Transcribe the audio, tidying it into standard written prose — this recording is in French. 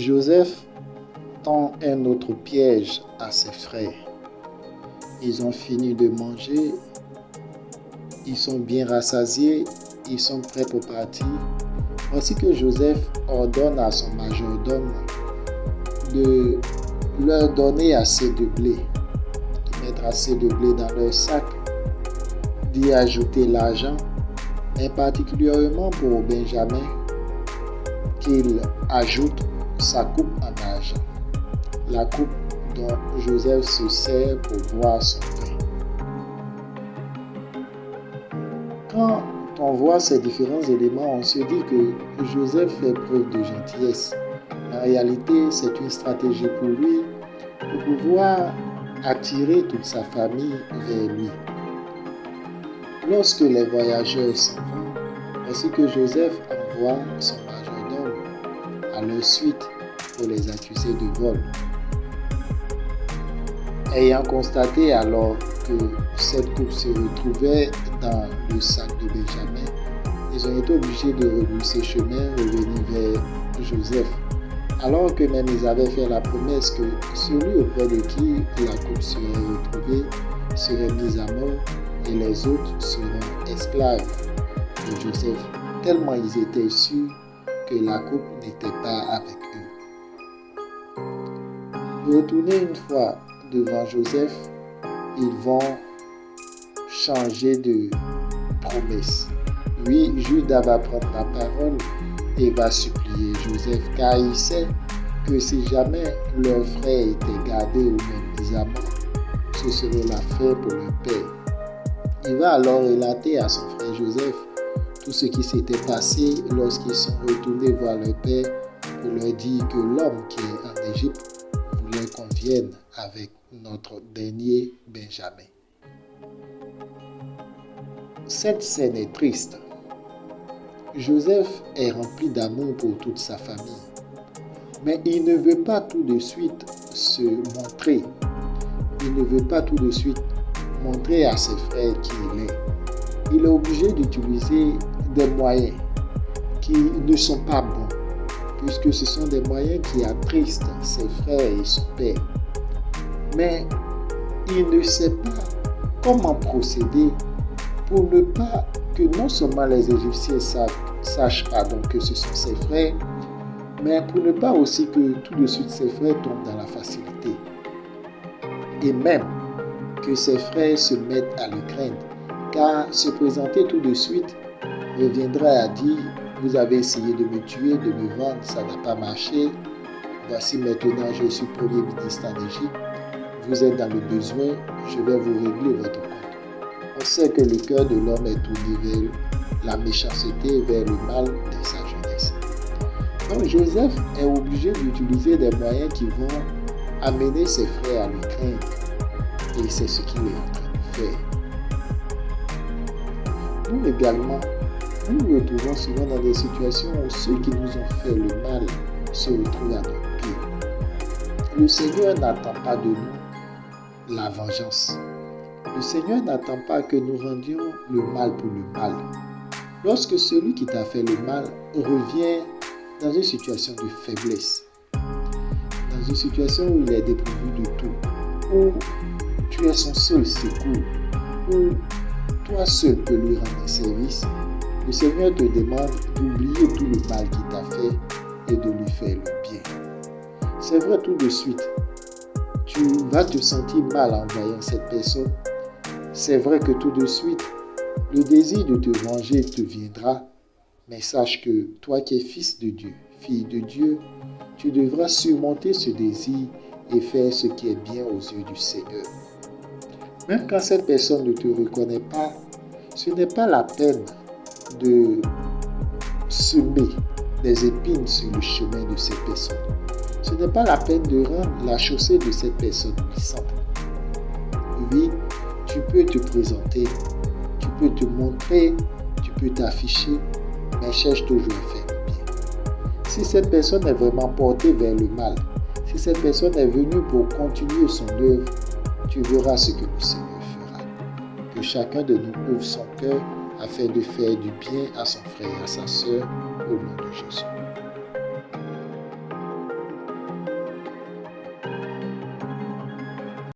Joseph tend un autre piège à ses frères. Ils ont fini de manger, ils sont bien rassasiés, ils sont prêts pour partir. Voici que Joseph ordonne à son majordome de leur donner assez de blé, de mettre assez de blé dans leur sac, d'y ajouter l'argent, mais particulièrement pour Benjamin, qu'il ajoute sa coupe en argent, la coupe dont Joseph se sert pour boire son pain. Quand on voit ces différents éléments, on se dit que Joseph fait preuve de gentillesse. En réalité, c'est une stratégie pour lui pour pouvoir attirer toute sa famille vers lui. Lorsque les voyageurs s'en vont, voici que Joseph envoie son majordome à leur suite pour les accuser de vol. Ayant constaté alors que cette coupe se retrouvait dans le sac de Benjamin, ils ont été obligés de rebrousser chemin, revenir vers Joseph, alors que même ils avaient fait la promesse que celui auprès de qui la coupe serait retrouvée serait mise à mort et les autres seront esclaves de Joseph, tellement ils étaient sûrs que la coupe n'était pas avec eux. Retournés une fois devant Joseph, ils vont changer de promesse. Oui, Judas va prendre la parole et va supplier Joseph, car il sait que si jamais leur frère était gardé ou même mis à mort, ce serait l'affaire pour leur père. Il va alors relater à son frère Joseph tout ce qui s'était passé lorsqu'ils sont retournés voir leur père pour leur dire que l'homme qui est en Égypte voulait qu'on vienne avec notre dernier Benjamin. Cette scène est triste. Joseph est rempli d'amour pour toute sa famille, mais il ne veut pas tout de suite se montrer. Il ne veut pas tout de suite montrer à ses frères qui il est. Il est obligé d'utiliser des moyens qui ne sont pas bons, puisque ce sont des moyens qui attristent ses frères et son père. Mais il ne sait pas comment procéder pour ne pas que non seulement les Égyptiens sachent que ce sont ses frères, mais pour ne pas aussi que tout de suite ses frères tombent dans la facilité. Et même que ses frères se mettent à le craindre, car se présenter tout de suite reviendra à dire « Vous avez essayé de me tuer, de me vendre, ça n'a pas marché. Voici maintenant, je suis premier ministre en Égypte. Vous êtes dans le besoin, je vais vous régler votre compte. » On sait que le cœur de l'homme est tourné vers la méchanceté, vers le mal de sa jeunesse. Donc Joseph est obligé d'utiliser des moyens qui vont amener ses frères à le craindre. Et c'est ce qu'il est en train de faire. Nous également, nous nous retrouvons souvent dans des situations où ceux qui nous ont fait le mal se retrouvent à notre pied. Le Seigneur n'attend pas de nous la vengeance. Le Seigneur n'attend pas que nous rendions le mal pour le mal. Lorsque celui qui t'a fait le mal revient dans une situation de faiblesse, dans une situation où il est dépourvu de tout, où tu es son seul secours, où toi seul peux lui rendre un service, le Seigneur te demande d'oublier tout le mal qu'il t'a fait et de lui faire le bien. C'est vrai, tout de suite, tu vas te sentir mal en voyant cette personne. C'est vrai que tout de suite, le désir de te venger te viendra, mais sache que toi qui es fils de Dieu, fille de Dieu, tu devras surmonter ce désir et faire ce qui est bien aux yeux du Seigneur. Même quand cette personne ne te reconnaît pas, ce n'est pas la peine de semer des épines sur le chemin de cette personne. Ce n'est pas la peine de rendre la chaussée de cette personne glissante. Oui, tu peux te présenter, tu peux te montrer, tu peux t'afficher, mais cherche toujours à faire le bien. Si cette personne est vraiment portée vers le mal, si cette personne est venue pour continuer son œuvre, tu verras ce que le Seigneur fera. Que chacun de nous ouvre son cœur afin de faire du bien à son frère et à sa sœur au nom de Jésus.